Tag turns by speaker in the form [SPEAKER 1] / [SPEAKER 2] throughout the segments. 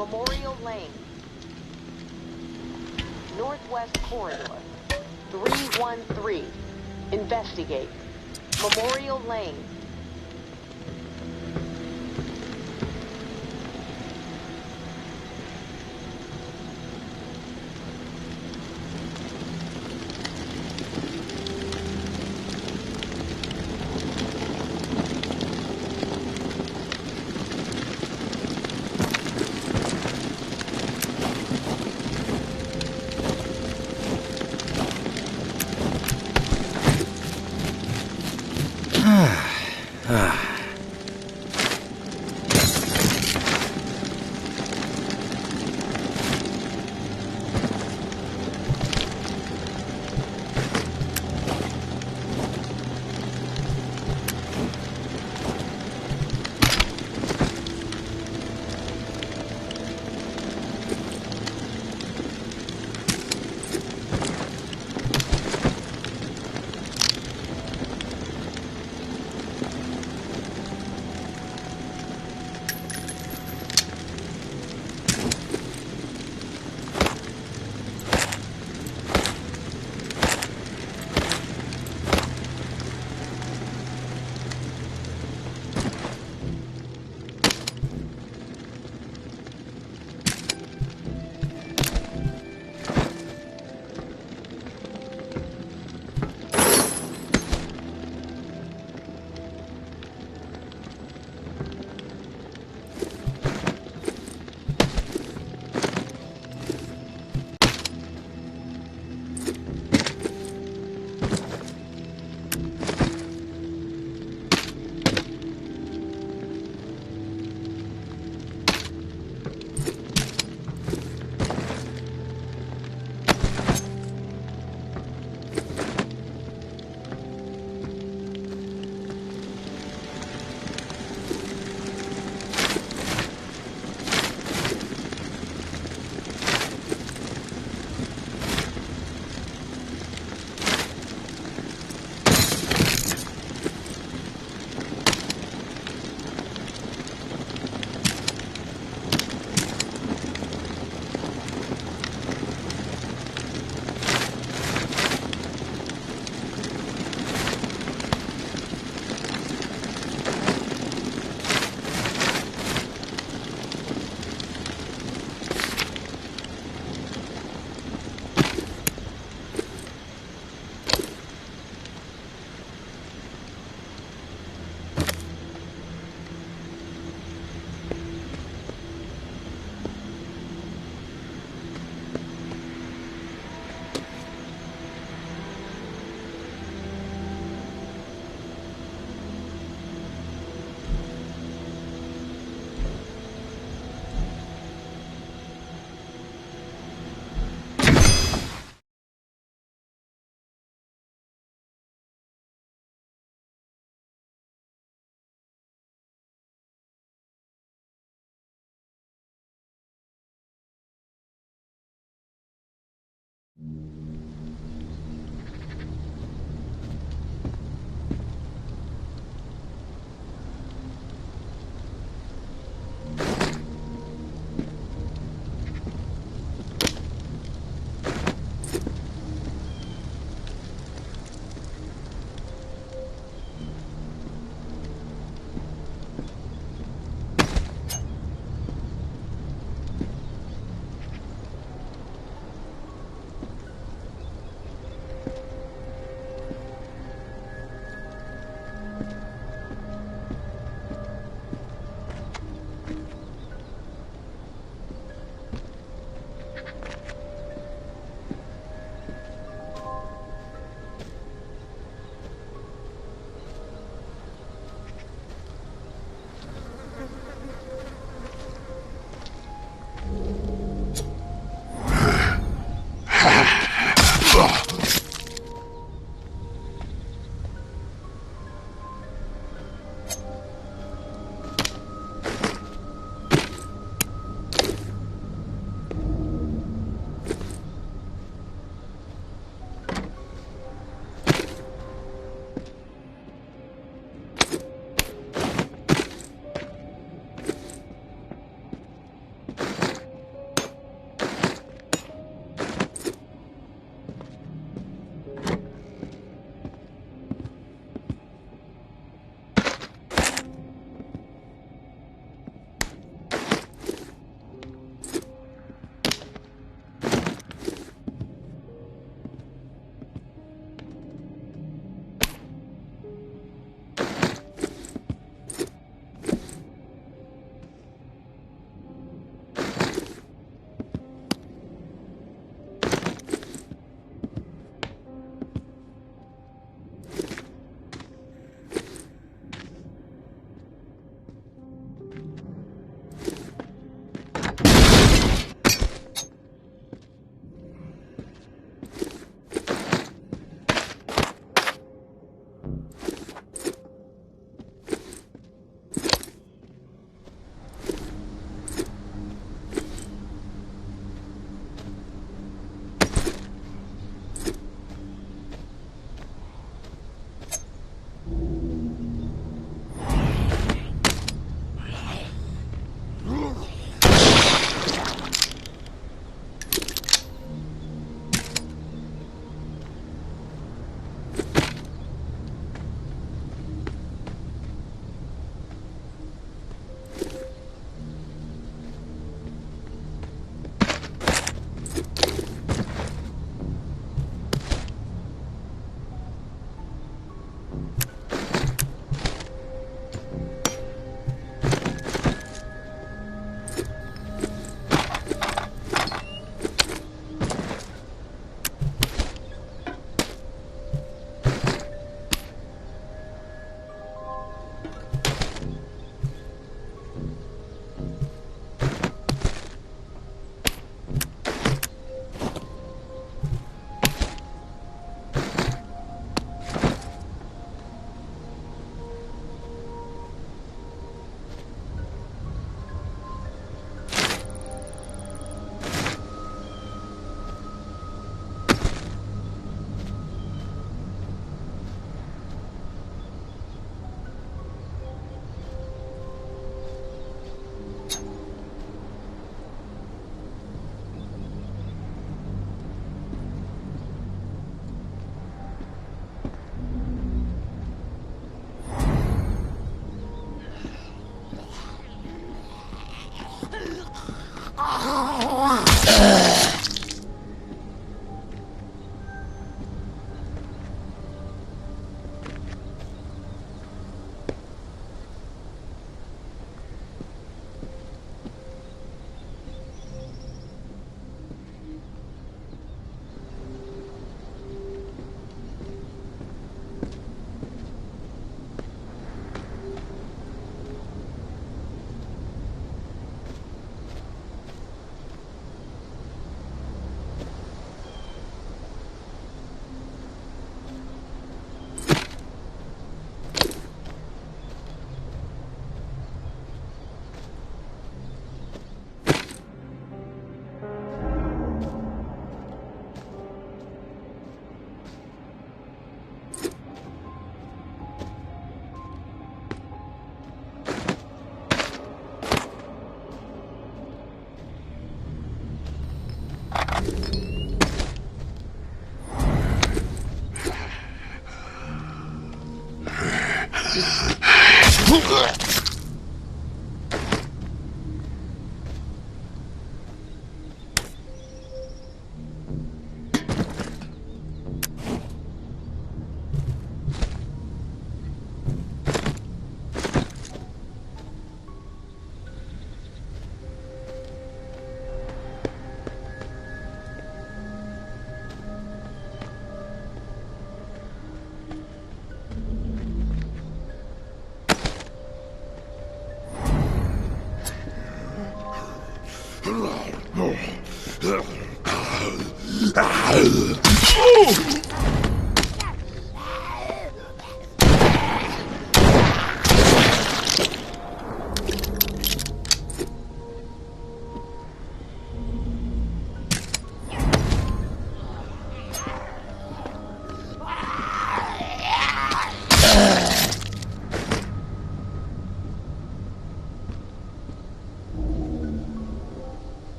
[SPEAKER 1] Memorial Lane. Northwest Corridor. 313. Investigate. Memorial Lane.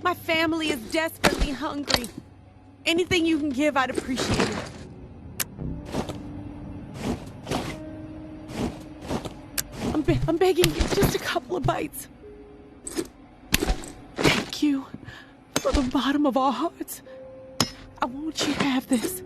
[SPEAKER 2] My family is desperately hungry. Anything you can give, I'd appreciate it. I'm begging you, just a couple of bites. Thank you. From the bottom of our hearts. I want you to have this.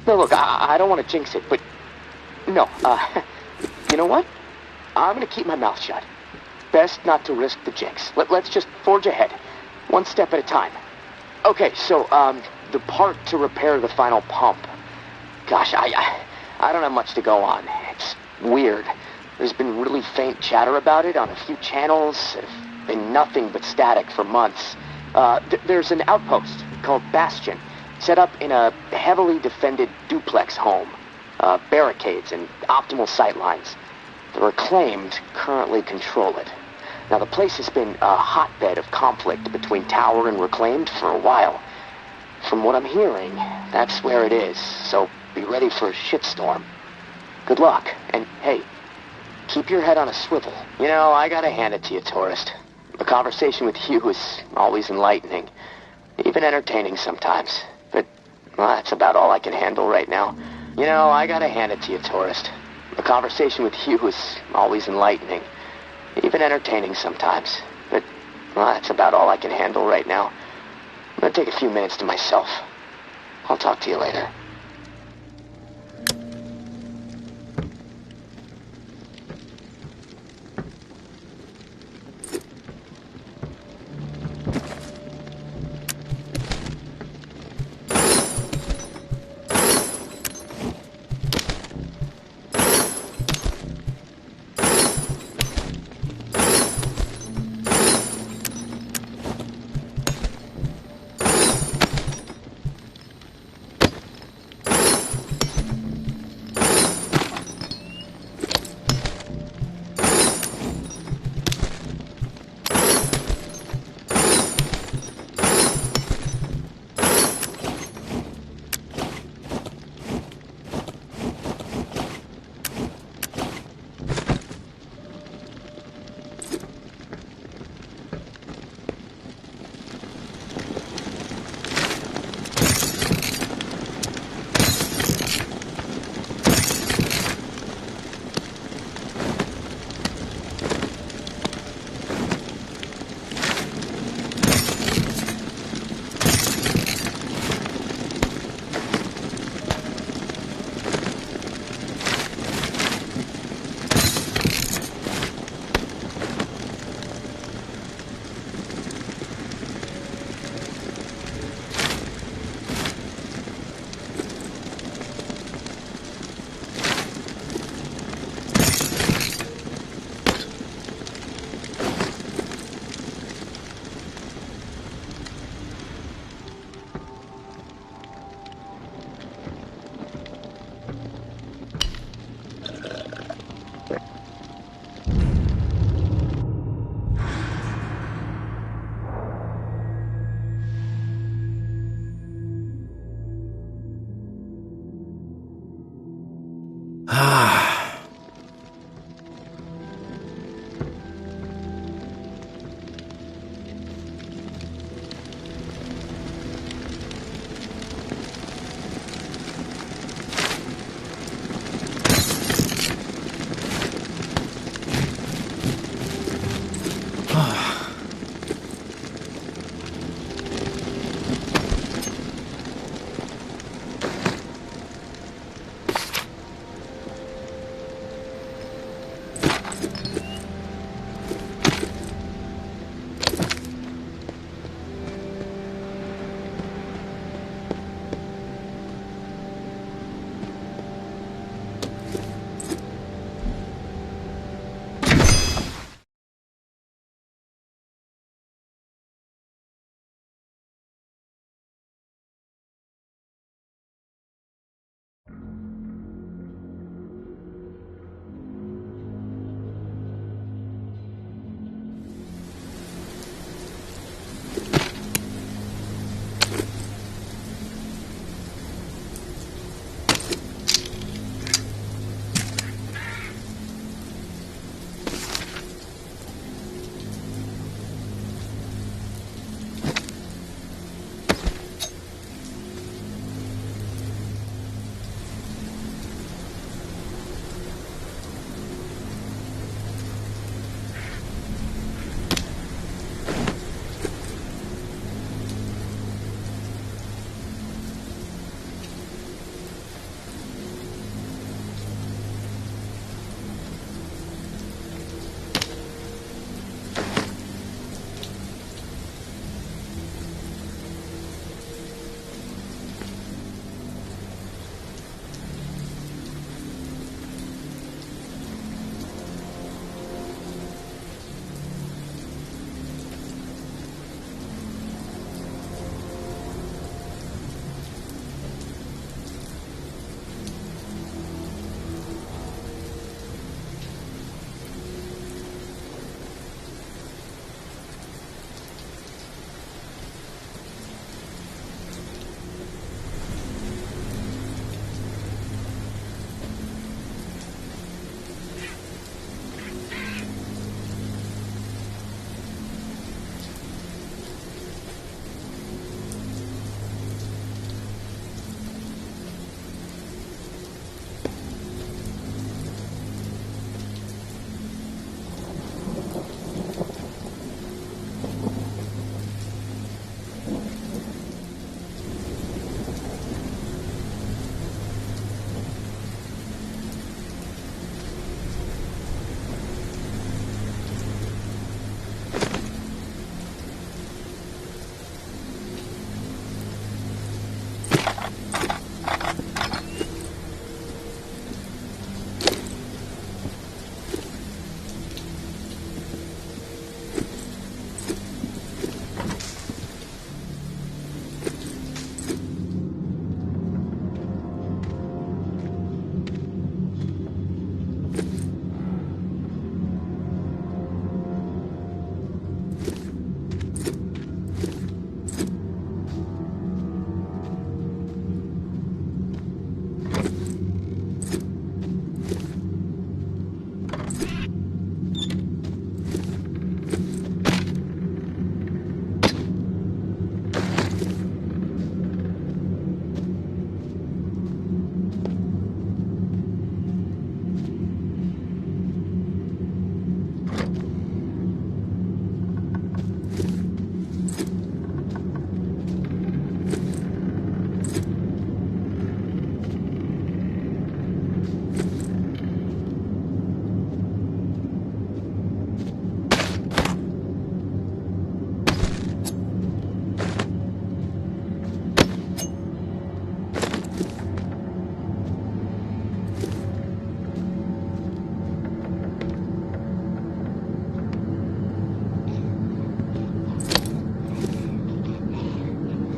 [SPEAKER 3] No, look, I don't want to jinx it, but no, you know what? I'm gonna keep my mouth shut. Best not to risk the jinx. Let's just forge ahead, one step at a time. Okay, so, the part to repair the final pump. Gosh, I don't have much to go on. It's weird. There's been really faint chatter about it on a few channels. It's been nothing but static for months. There's an outpost called Bastion, set up in a heavily defended duplex home. Barricades and optimal sight lines. The Reclaimed currently control it. Now, the place has been a hotbed of conflict between Tower and Reclaimed for a while. From what I'm hearing, that's where it is, so be ready for a shitstorm. Good luck, and hey, keep your head on a swivel. You know, I gotta hand it to you, tourist. A conversation with you is always enlightening, even entertaining sometimes. But, well, that's about all I can handle right now. You know, I gotta hand it to you, tourist. A conversation with you is always enlightening, even entertaining sometimes. But, well, that's about all I can handle right now. I'm gonna take a few minutes to myself. I'll talk to you later.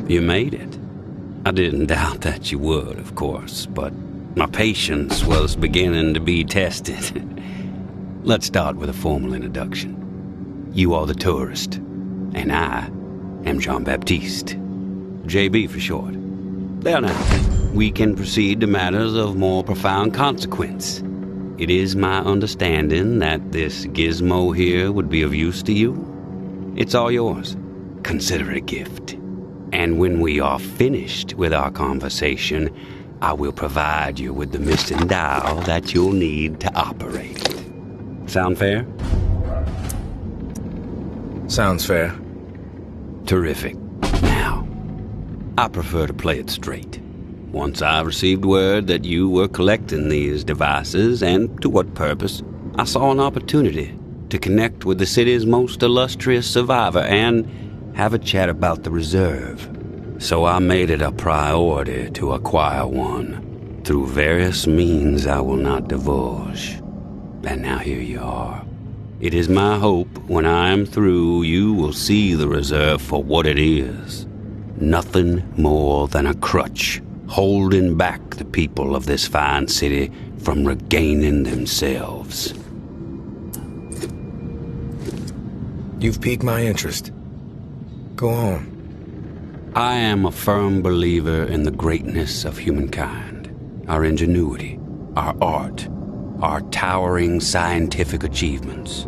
[SPEAKER 4] You made it. I didn't doubt that you would, of course, but my patience was beginning to be tested. Let's start with a formal introduction. You are the tourist, and I am Jean-Baptiste. JB for short. There now. we can proceed to matters of more profound consequence. It is my understanding that this gizmo here would be of use to you. It's all yours. Consider it a gift. And when we are finished with our conversation, I will provide you with the missing dial that you'll need to operate. Sound fair?
[SPEAKER 5] Sounds fair.
[SPEAKER 4] Terrific. Now, I prefer to play it straight. Once I received word that you were collecting these devices, and to what purpose, I saw an opportunity to connect with the city's most illustrious survivor and have a chat about the reserve. So I made it a priority to acquire one, through various means I will not divulge. And now here you are. It is my hope when I am through, you will see the reserve for what it is. Nothing more than a crutch, holding back the people of this fine city from regaining themselves.
[SPEAKER 5] You've piqued my interest. Go on.
[SPEAKER 4] I am a firm believer in the greatness of humankind, our ingenuity, our art, our towering scientific achievements.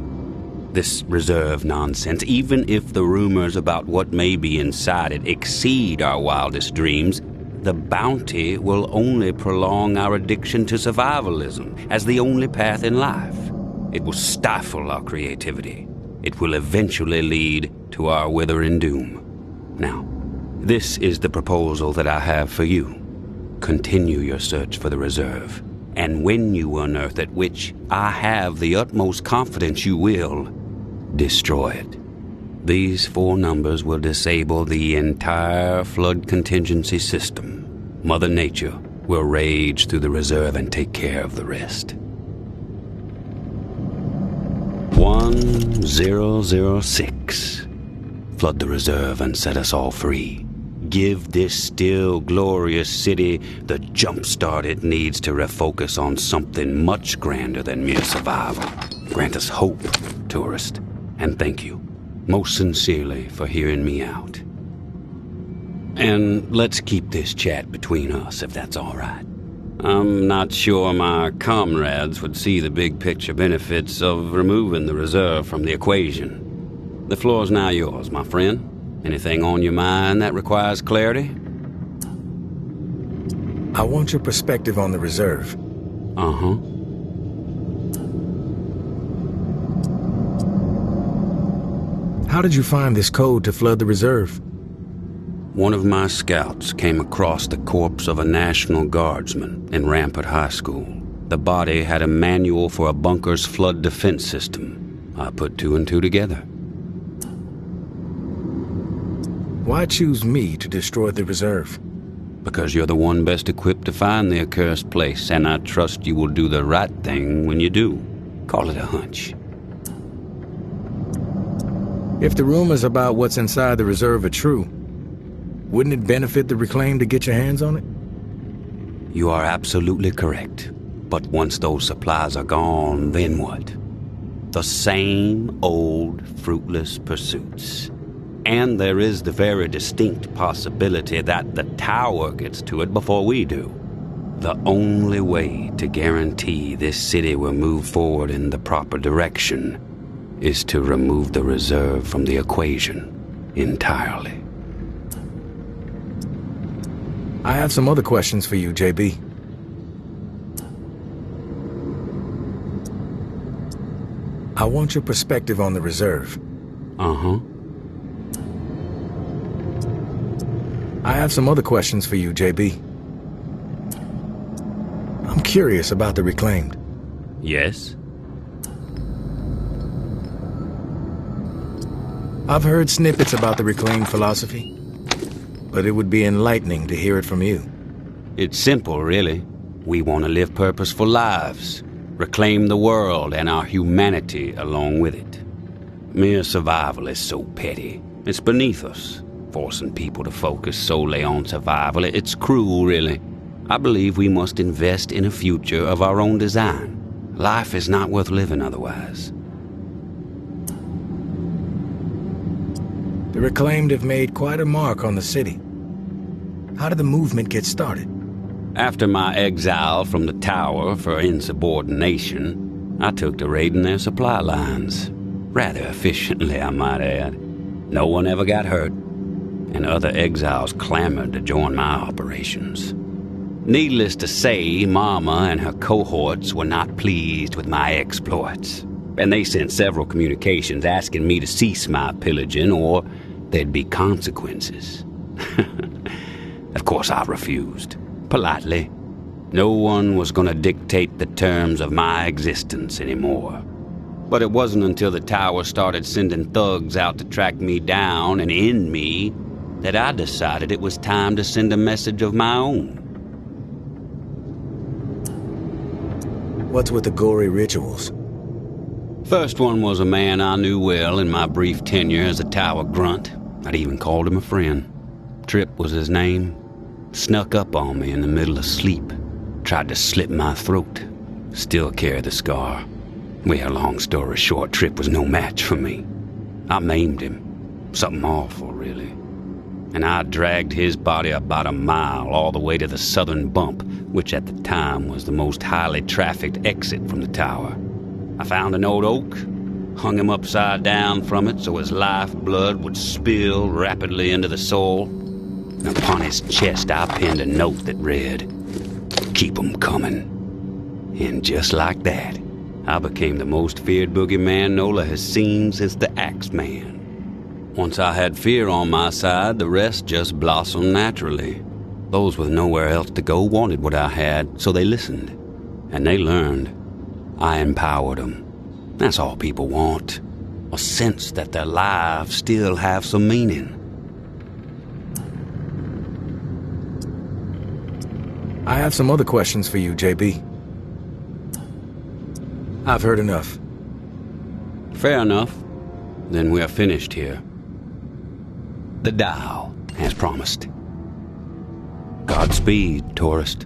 [SPEAKER 4] This reserve nonsense, even if the rumors about what may be inside it exceed our wildest dreams, the bounty will only prolong our addiction to survivalism as the only path in life. It will stifle our creativity. It will eventually lead to our withering doom. Now, this is the proposal that I have for you. Continue your search for the reserve, and when you unearth it, which I have the utmost confidence you will, destroy it. These 4 numbers will disable the entire flood contingency system. Mother Nature will rage through the reserve and take care of the rest. 1006. Flood the reserve and set us all free. Give this still glorious city the jump start it needs to refocus on something much grander than mere survival. Grant us hope, tourist, and thank you most sincerely for hearing me out. And let's keep this chat between us, if that's all right. I'm not sure my comrades would see the big picture benefits of removing the reserve from the equation. The floor's now yours, my friend. Anything on your mind that requires clarity?
[SPEAKER 5] I want your perspective on the reserve.
[SPEAKER 4] Uh-huh.
[SPEAKER 5] How did you find this code to flood the reserve?
[SPEAKER 4] One of my scouts came across the corpse of a National Guardsman in Rampart High School. The body had a manual for a bunker's flood defense system. I put 2 and 2 together.
[SPEAKER 5] Why choose me to destroy the reserve?
[SPEAKER 4] Because you're the one best equipped to find the accursed place, and I trust you will do the right thing when you do. Call it a hunch.
[SPEAKER 5] If the rumors about what's inside the reserve are true, wouldn't it benefit the Reclaim to get your hands on it?
[SPEAKER 4] You are absolutely correct. But once those supplies are gone, then what? The same old fruitless pursuits. And there is the very distinct possibility that the tower gets to it before we do. The only way to guarantee this city will move forward in the proper direction is to remove the reserve from the equation entirely.
[SPEAKER 5] I have some other questions for you, JB. I want your perspective on the reserve.
[SPEAKER 4] Uh-huh.
[SPEAKER 5] I have some other questions for you, JB. I'm curious about the Reclaimed.
[SPEAKER 4] Yes?
[SPEAKER 5] I've heard snippets about the Reclaimed philosophy, but it would be enlightening to hear it from you.
[SPEAKER 4] It's simple, really. We want to live purposeful lives, reclaim the world and our humanity along with it. Mere survival is so petty. It's beneath us, forcing people to focus solely on survival. It's cruel, really. I believe we must invest in a future of our own design. Life is not worth living otherwise.
[SPEAKER 5] The Reclaimed have made quite a mark on the city. How did the movement get started?
[SPEAKER 4] After my exile from the tower for insubordination, I took to raiding their supply lines. Rather efficiently, I might add. No one ever got hurt, and other exiles clamored to join my operations. Needless to say, Mama and her cohorts were not pleased with my exploits, and they sent several communications asking me to cease my pillaging or there'd be consequences. Of course, I refused, politely. No one was going to dictate the terms of my existence anymore. But it wasn't until the tower started sending thugs out to track me down and end me that I decided it was time to send a message of my own.
[SPEAKER 5] What's with the gory rituals?
[SPEAKER 4] First one was a man I knew well in my brief tenure as a tower grunt. I'd even called him a friend. Trip was his name. Snuck up on me in the middle of sleep. Tried to slit my throat. Still carry the scar. Well, long story short, Trip was no match for me. I maimed him. Something awful, really. And I dragged his body about a mile all the way to the southern bump, which at the time was the most highly trafficked exit from the tower. I found an old oak, hung him upside down from it so his lifeblood would spill rapidly into the soil. And upon his chest I pinned a note that read, "Keep 'em coming." And just like that, I became the most feared boogeyman Nola has seen since the Axeman. Once I had fear on my side, the rest just blossomed naturally. Those with nowhere else to go wanted what I had, so they listened. And they learned. I empowered them. That's all people want. A sense that their lives still have some meaning.
[SPEAKER 5] I have some other questions for you, JB. I've heard enough.
[SPEAKER 4] Fair enough. Then we're finished here. The dial, as promised. Godspeed, tourist.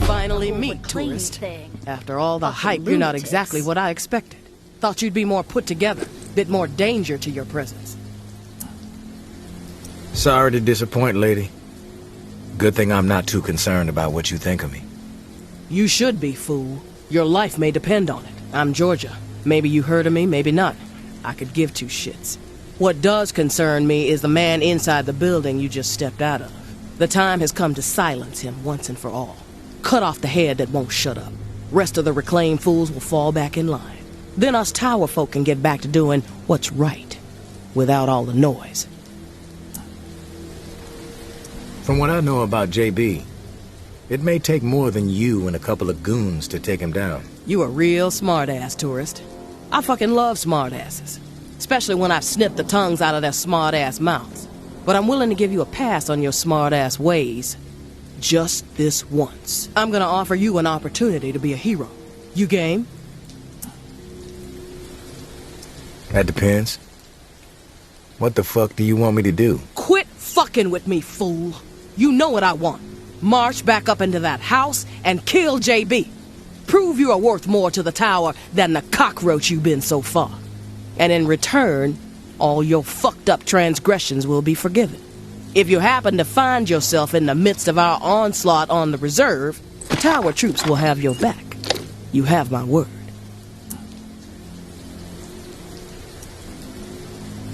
[SPEAKER 6] Finally meet, tourist. After all the hype, you're not exactly what I expected. Thought you'd be more put together, bit more danger to your presence.
[SPEAKER 5] Sorry to disappoint, lady. Good thing I'm not too concerned about what you think of me.
[SPEAKER 6] You should be, fool. Your life may depend on it. I'm Georgia. Maybe you heard of me, maybe not. I could give two shits. What does concern me is the man inside the building you just stepped out of. The time has come to silence him once and for all. Cut off the head that won't shut up. Rest of the reclaimed fools will fall back in line. Then us tower folk can get back to doing what's right, without all the noise.
[SPEAKER 5] From what I know about JB, it may take more than you and a couple of goons to take him down.
[SPEAKER 6] You a real smart-ass, tourist. I fucking love smart-asses. Especially when I've snipped the tongues out of their smart-ass mouths. But I'm willing to give you a pass on your smart-ass ways. Just this once. I'm gonna offer you an opportunity to be a hero. You game?
[SPEAKER 5] That depends. What the fuck do you want me to do?
[SPEAKER 6] Quit fucking with me, fool. You know what I want. March back up into that house and kill JB. Prove you are worth more to the tower than the cockroach you've been so far. And in return, all your fucked up transgressions will be forgiven. If you happen to find yourself in the midst of our onslaught on the reserve, tower troops will have your back. You have my word.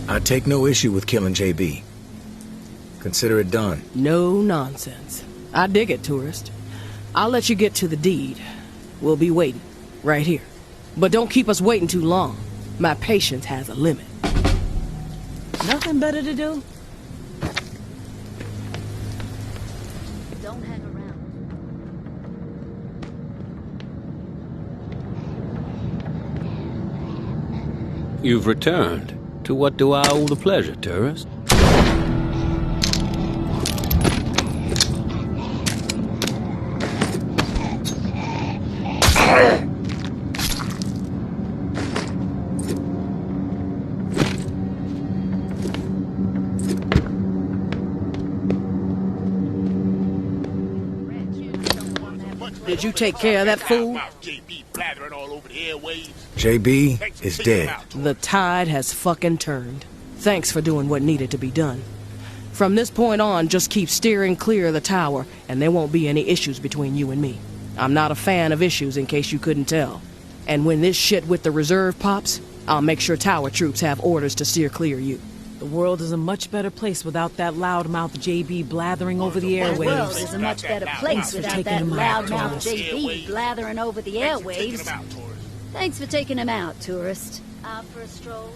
[SPEAKER 5] I take no issue with killing JB. Consider it done.
[SPEAKER 6] No nonsense. I dig it, tourist. I'll let you get to the deed. We'll be waiting, right here. But don't keep us waiting too long. My patience has a limit.
[SPEAKER 2] Nothing better to do?
[SPEAKER 7] Don't hang around.
[SPEAKER 4] You've returned. To what do I owe the pleasure, tourist?
[SPEAKER 6] Did you take care of that fool?
[SPEAKER 5] JB is dead.
[SPEAKER 6] The tide has fucking turned. Thanks for doing what needed to be done. From this point on, just keep steering clear of the tower, and there won't be any issues between you and me. I'm not a fan of issues, in case you couldn't tell. And when this shit with the reserve pops, I'll make sure tower troops have orders to steer clear you.
[SPEAKER 2] The world is a much better place without that loudmouth JB blathering over the
[SPEAKER 7] The world
[SPEAKER 2] airwaves.
[SPEAKER 7] is a much better place without
[SPEAKER 2] taking
[SPEAKER 7] that
[SPEAKER 2] him out,
[SPEAKER 7] loudmouth
[SPEAKER 2] tourist.
[SPEAKER 7] JB blathering over the airwaves. Thanks for taking him out, tourist. Out for a stroll?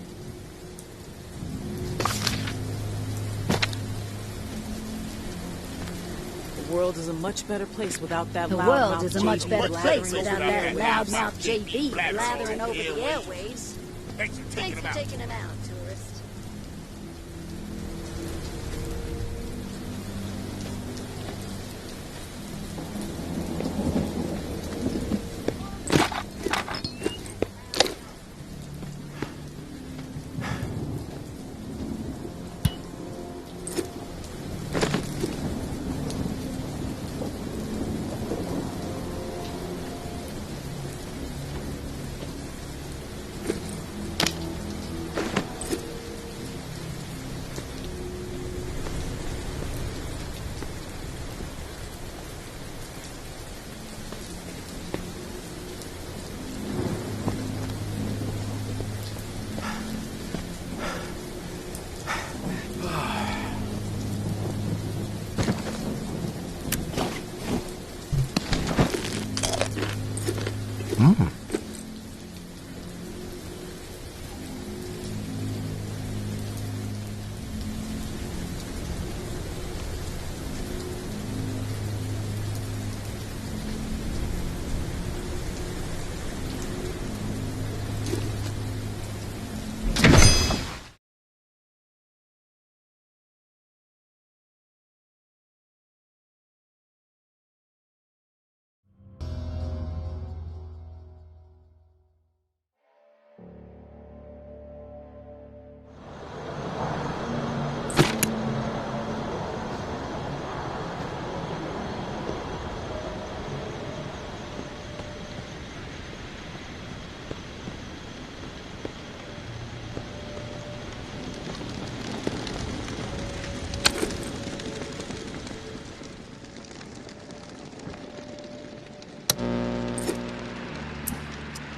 [SPEAKER 2] The world is a much better place without that
[SPEAKER 7] The
[SPEAKER 2] loudmouth
[SPEAKER 7] world is a much
[SPEAKER 2] JB
[SPEAKER 7] better
[SPEAKER 2] blathering
[SPEAKER 7] place
[SPEAKER 2] over
[SPEAKER 7] without
[SPEAKER 2] the
[SPEAKER 7] that
[SPEAKER 2] airwaves.
[SPEAKER 7] loudmouth JB blathering over the airwaves. Thanks for taking him out, tourist.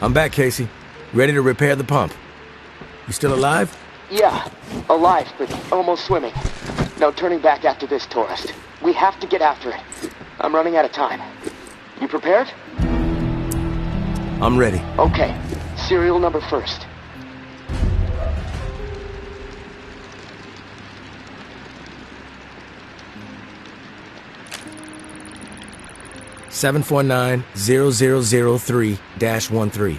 [SPEAKER 5] I'm back, Casey. Ready to repair the pump. You still alive?
[SPEAKER 3] Yeah, alive, but almost swimming. No turning back after this, tourist. We have to get after it. I'm running out of time. You prepared?
[SPEAKER 5] I'm ready.
[SPEAKER 3] Okay. Serial number first.
[SPEAKER 5] (749-0003-13).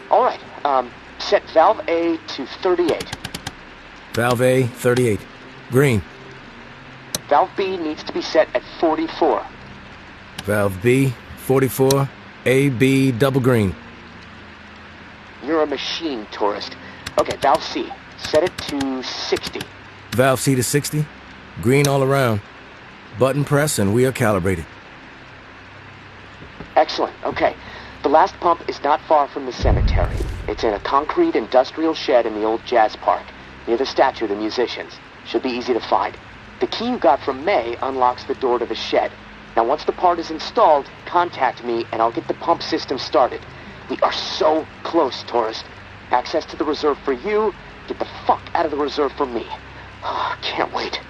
[SPEAKER 3] All right. Set valve A to 38.
[SPEAKER 5] Valve A, 38. Green.
[SPEAKER 3] Valve B needs to be set at 44.
[SPEAKER 5] Valve B, 44, AB double green.
[SPEAKER 3] You're a machine, tourist. Okay, valve C. Set it to 60.
[SPEAKER 5] Valve C to 60. Green all around. Button press and we are calibrated.
[SPEAKER 3] Excellent. Okay. The last pump is not far from the cemetery. It's in a concrete industrial shed in the old jazz park, near the statue of the musicians. Should be easy to find. The key you got from May unlocks the door to the shed. Now once the part is installed, contact me and I'll get the pump system started. We are so close, tourist. Access to the reserve for you. Get the fuck out of the reserve for me. Oh, can't wait.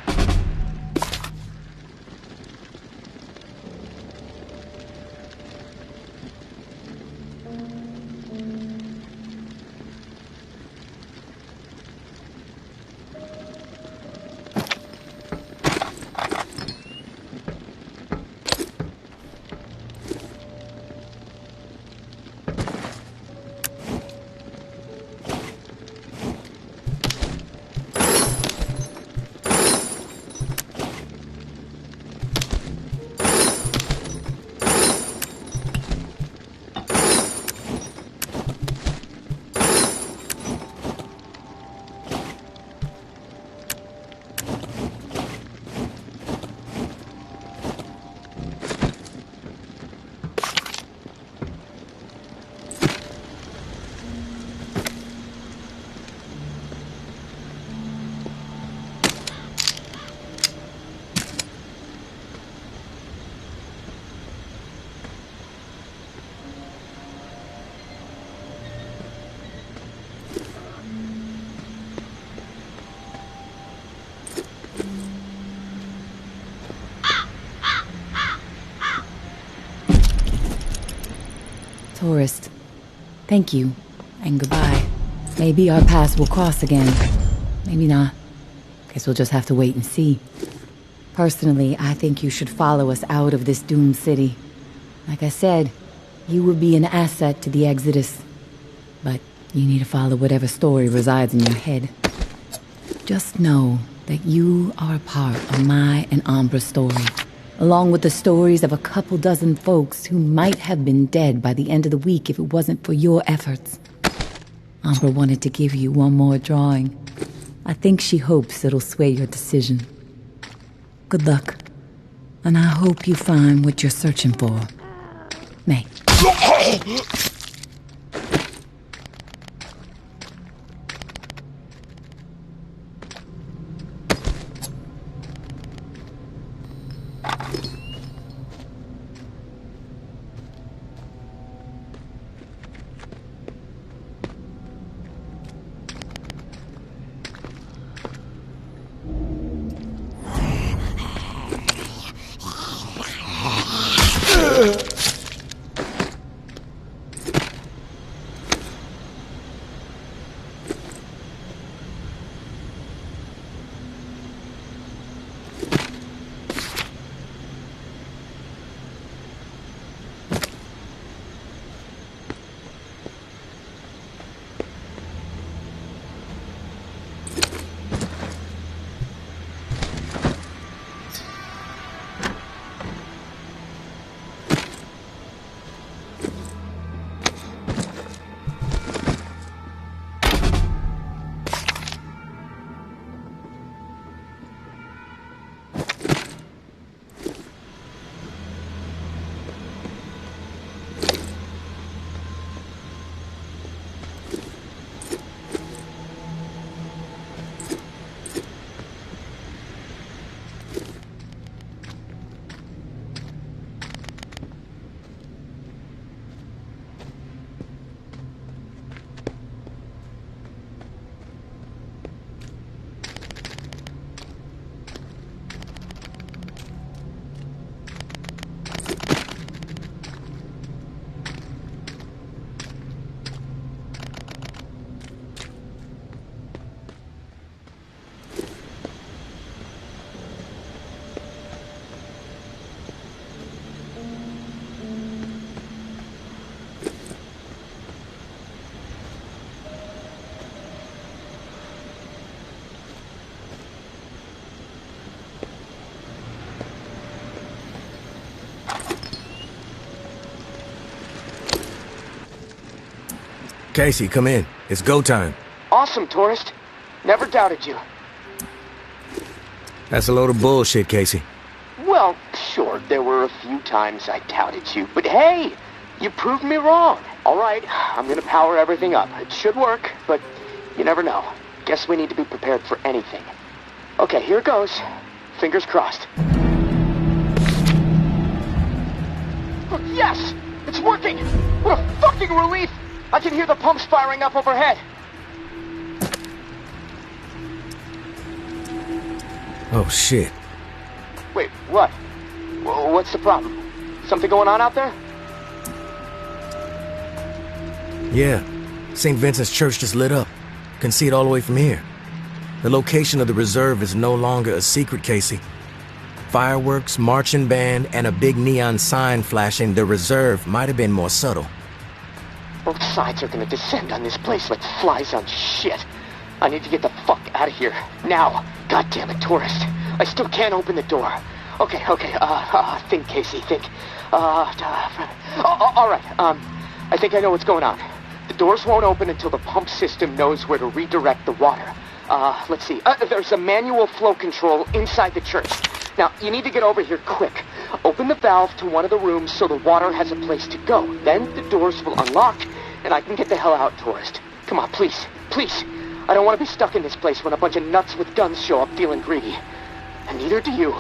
[SPEAKER 8] Tourist, thank you, and goodbye. Maybe our paths will cross again. Maybe not. Guess we'll just have to wait and see. Personally, I think you should follow us out of this doomed city. Like I said, you would be an asset to the Exodus. But you need to follow whatever story resides in your head. Just know that you are a part of my and Ambra's story, along with the stories of a couple dozen folks who might have been dead by the end of the week if it wasn't for your efforts. Ambra wanted to give you one more drawing. I think she hopes it'll sway your decision. Good luck, and I hope you find what you're searching for. May.
[SPEAKER 5] Casey, come in. It's go time.
[SPEAKER 3] Awesome, tourist. Never doubted you.
[SPEAKER 5] That's a load of bullshit, Casey.
[SPEAKER 3] Well, sure, there were a few times I doubted you, but hey, you proved me wrong. All right, I'm gonna power everything up. It should work, but you never know. Guess we need to be prepared for anything. Okay, here goes. Fingers crossed. Oh, yes! It's working! What a fucking relief! I can hear the pumps firing up overhead.
[SPEAKER 5] Oh, shit.
[SPEAKER 3] Wait, what? What's the problem? Something going on out there?
[SPEAKER 5] Yeah. St. Vincent's Church just lit up. Can see it all the way from here. The location of the reserve is no longer a secret, Casey. Fireworks, marching band, and a big neon sign flashing the reserve might have been more subtle.
[SPEAKER 3] Both sides are gonna descend on this place like flies on shit. I need to get the fuck out of here. Now. God damn it, tourist. I still can't open the door. Okay, think, Casey, think. All right, I think I know what's going on. The doors won't open until the pump system knows where to redirect the water. Let's see. There's a manual flow control inside the church. Now, you need to get over here quick. Open the valve to one of the rooms so the water has a place to go. Then the doors will unlock, and I can get the hell out, tourist. Come on, please, please. I don't want to be stuck in this place when a bunch of nuts with guns show up feeling greedy. And neither do you.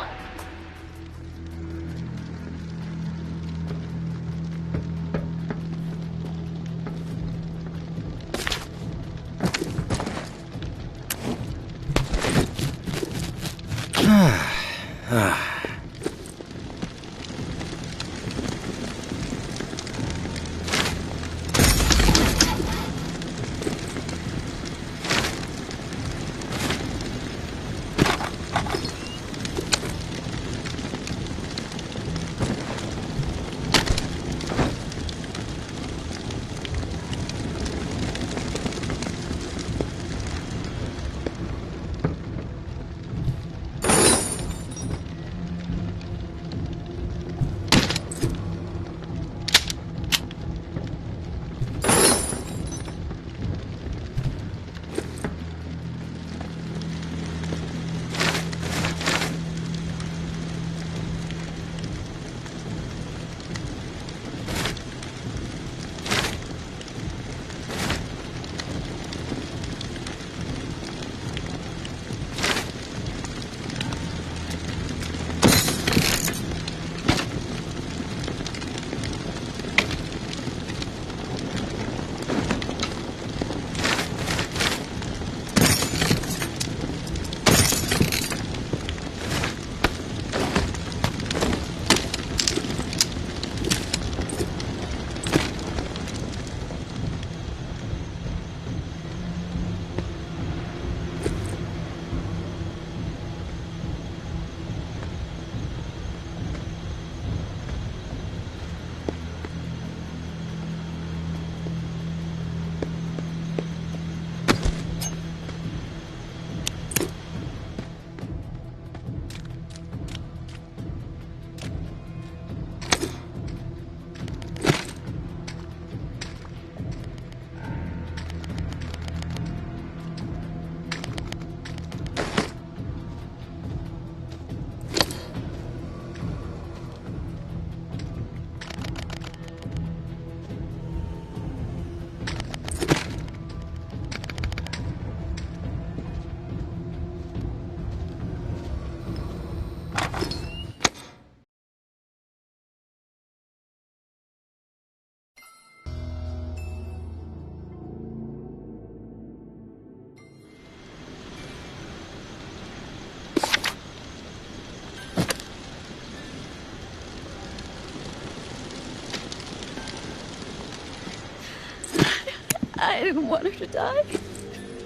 [SPEAKER 7] I didn't want her to die.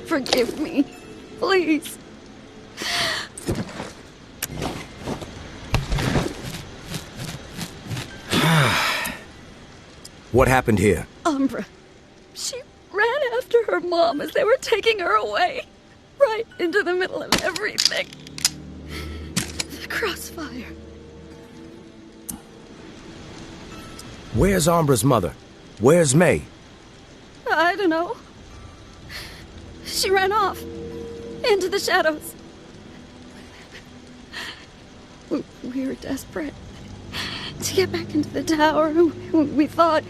[SPEAKER 7] Forgive me. Please.
[SPEAKER 5] What happened here?
[SPEAKER 7] Umbra. She ran after her mom as they were taking her away. Right into the middle of everything. The crossfire.
[SPEAKER 5] Where's Umbra's mother? Where's May?
[SPEAKER 7] I don't know. She ran off into the shadows. We were desperate to get back into the tower. We thought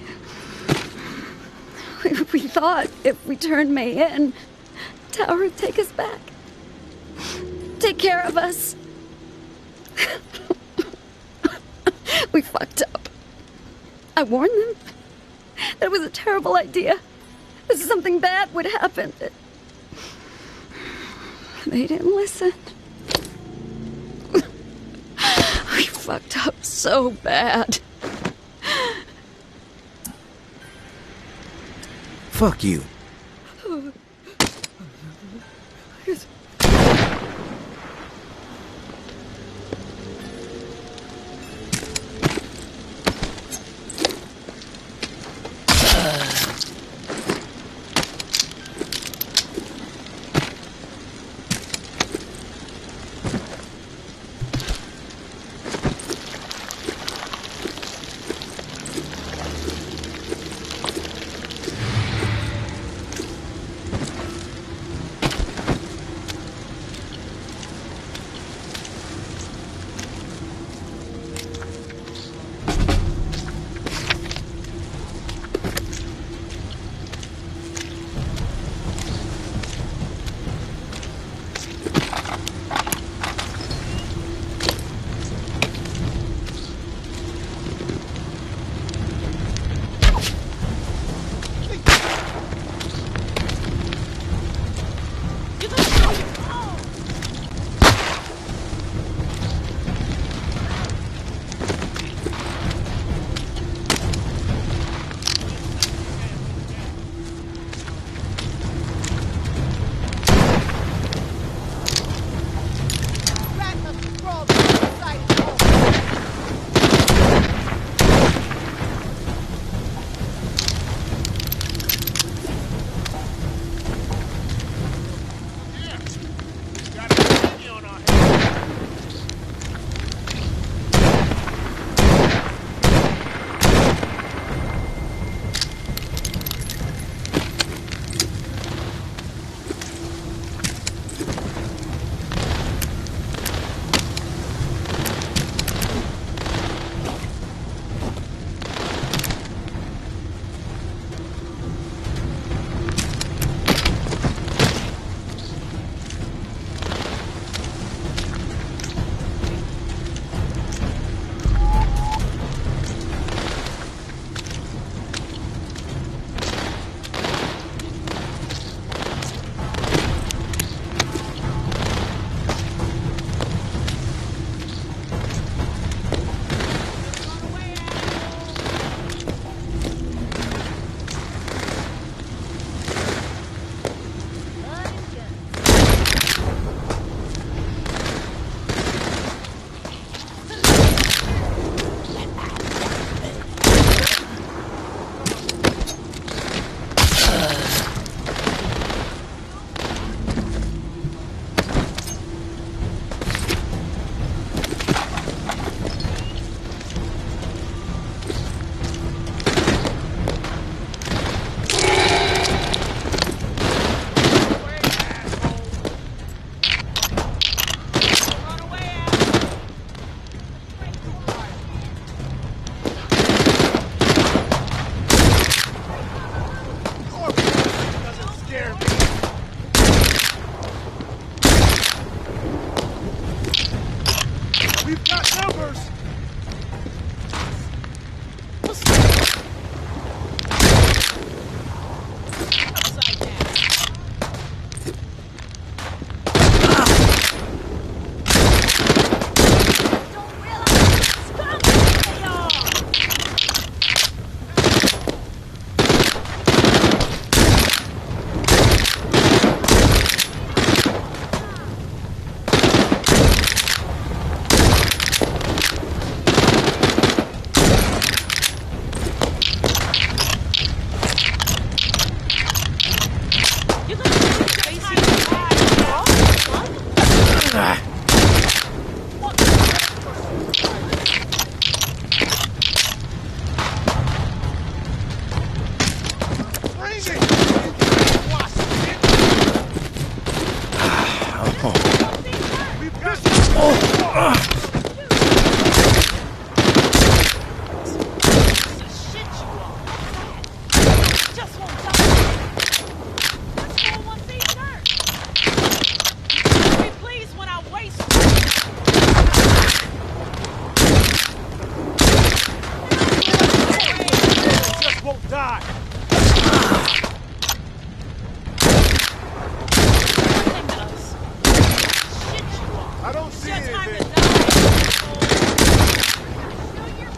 [SPEAKER 7] if we turned May in, the tower would take us back. Take care of us. We fucked up. I warned them that it was a terrible idea. That something bad would happen. They didn't listen. We fucked up so bad.
[SPEAKER 5] Fuck you.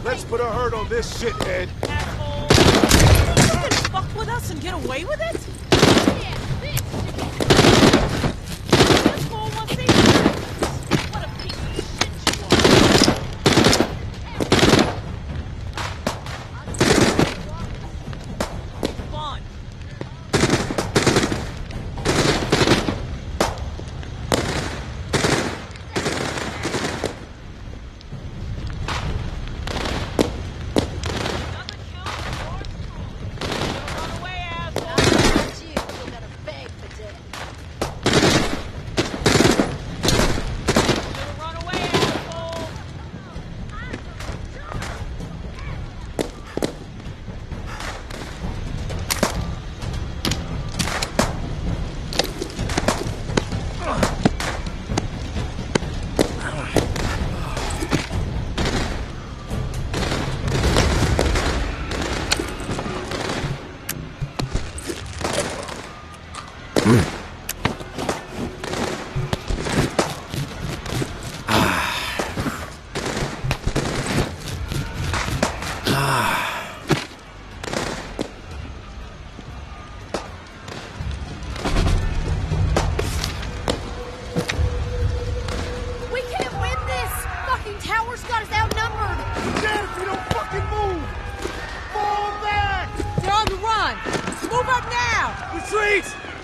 [SPEAKER 9] Let's put a hurt on this shithead.
[SPEAKER 2] You can fuck with us and get away with it? This fool wants these nerds. What a piece of shit you are. Fun.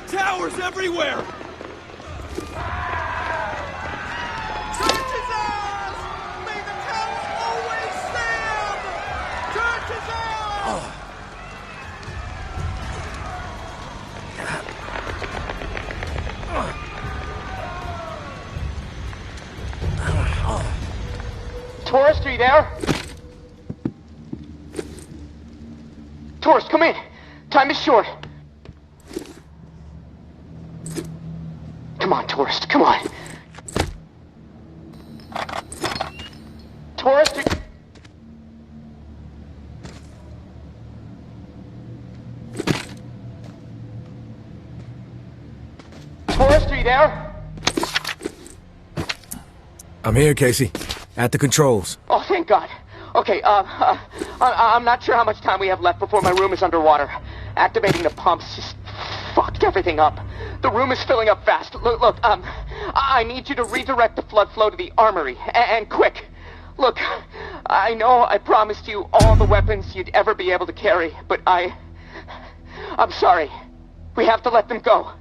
[SPEAKER 9] Towers everywhere!
[SPEAKER 3] Tourist, are you there? Tourist, come in. Time is short. Come on, tourist, come on. Tourist, Tourist, are you there?
[SPEAKER 5] I'm here, Casey. At the controls.
[SPEAKER 3] Oh, thank God. Okay, I'm not sure how much time we have left before my room is underwater. Activating the pumps just fucked everything up. The room is filling up fast. Look, I need you to redirect the flood flow to the armory, and quick. Look, I know I promised you all the weapons you'd ever be able to carry, but I'm sorry. We have to let them go.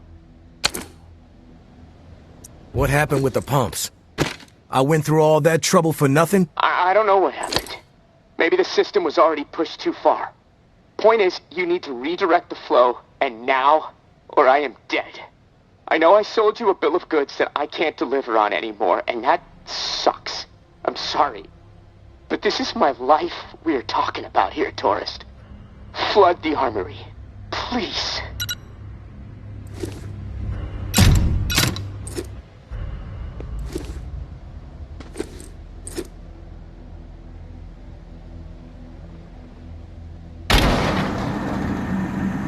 [SPEAKER 5] What happened with the pumps? I went through all that trouble for nothing?
[SPEAKER 3] I don't know what happened. Maybe the system was already pushed too far. Point is, you need to redirect the flow, and now, or I am dead. I know I sold you a bill of goods that I can't deliver on anymore, and that sucks. I'm sorry. But this is my life we're talking about here, tourist. Flood the armory. Please.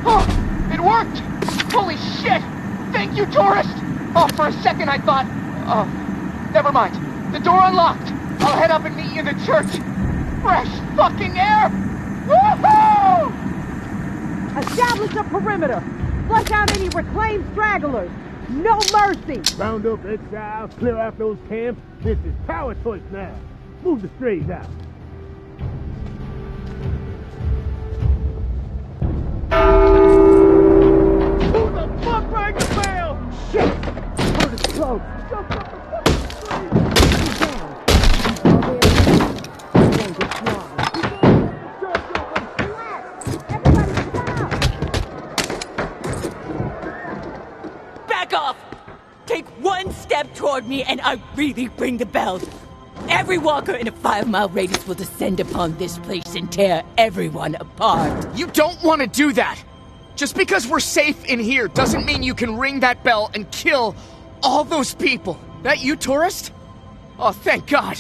[SPEAKER 3] Oh, it worked! Holy shit! Thank you, tourist! Oh, for a second I thought... Oh, never mind. The door unlocked. I'll head up and meet you in the church. Fresh fucking air! Woohoo!
[SPEAKER 10] Establish a perimeter. Flush out any reclaimed stragglers. No mercy.
[SPEAKER 11] Round up exiles, clear out those camps. This is power choice now. Move the strays out. Who the fuck rang the bell? Shit! Heard it close. Jump up the fucking street.
[SPEAKER 2] Back off! Take one step toward
[SPEAKER 12] ignored me, and I really ring the bell. Every walker in a 5-mile radius will descend upon this place and tear everyone apart.
[SPEAKER 13] You don't want to do that! Just because we're safe in here doesn't mean you can ring that bell and kill all those people. That you, tourist? Oh, thank God.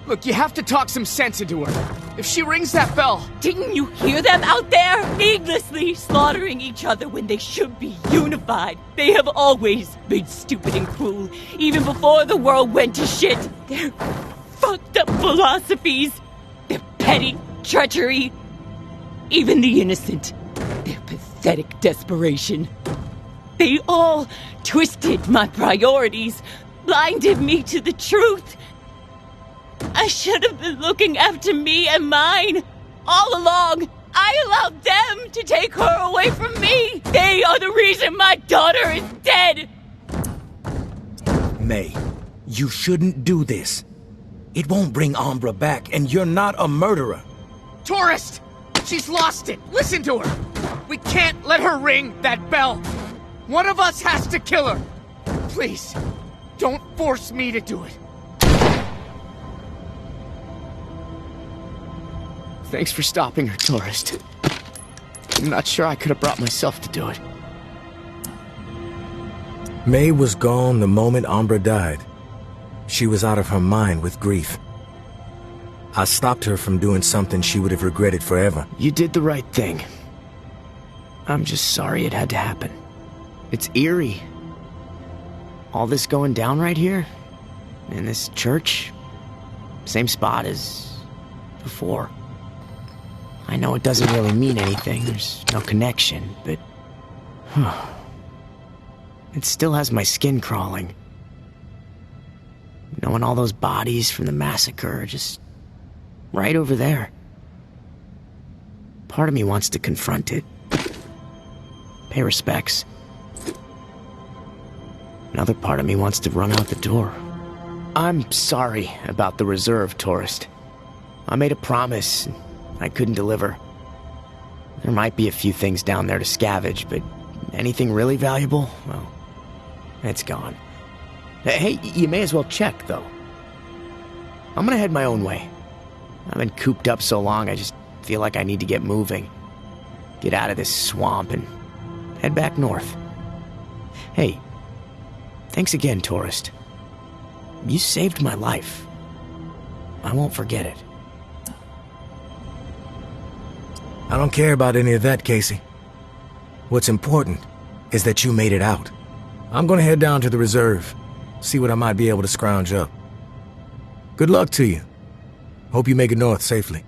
[SPEAKER 13] Look, you have to talk some sense into her. If she rings that bell...
[SPEAKER 12] Didn't you hear them out there? Needlessly slaughtering each other when they should be unified. They have always been stupid and cruel, even before the world went to shit. Their fucked up philosophies, their petty treachery, even the innocent, their pathetic desperation. They all twisted my priorities, blinded me to the truth. I should have been looking after me and mine. All along, I allowed them to take her away from me. They are the reason my daughter is dead.
[SPEAKER 5] May, you shouldn't do this. It won't bring Umbra back, and you're not a murderer.
[SPEAKER 13] Tourist! She's lost it! Listen to her! We can't let her ring that bell! One of us has to kill her! Please, don't force me to do it. Thanks for stopping her, tourist. I'm not sure I could have brought myself to do it.
[SPEAKER 5] May was gone the moment Umbra died. She was out of her mind with grief. I stopped her from doing something she would have regretted forever.
[SPEAKER 13] You did the right thing. I'm just sorry it had to happen. It's eerie. All this going down right here? In this church? Same spot as before. I know it doesn't really mean anything, there's no connection, but... It still has my skin crawling. Knowing all those bodies from the massacre are just... right over there. Part of me wants to confront it. Pay respects. Another part of me wants to run out the door. I'm sorry about the reserve, tourist. I made a promise I couldn't deliver. There might be a few things down there to scavenge, but anything really valuable? Well, it's gone. Hey, you may as well check, though. I'm gonna head my own way. I've been cooped up so long, I just feel like I need to get moving. Get out of this swamp and head back north. Hey, thanks again, tourist. You saved my life. I won't forget it.
[SPEAKER 5] I don't care about any of that, Casey. What's important is that you made it out. I'm gonna head down to the reserve, see what I might be able to scrounge up. Good luck to you. Hope you make it north safely.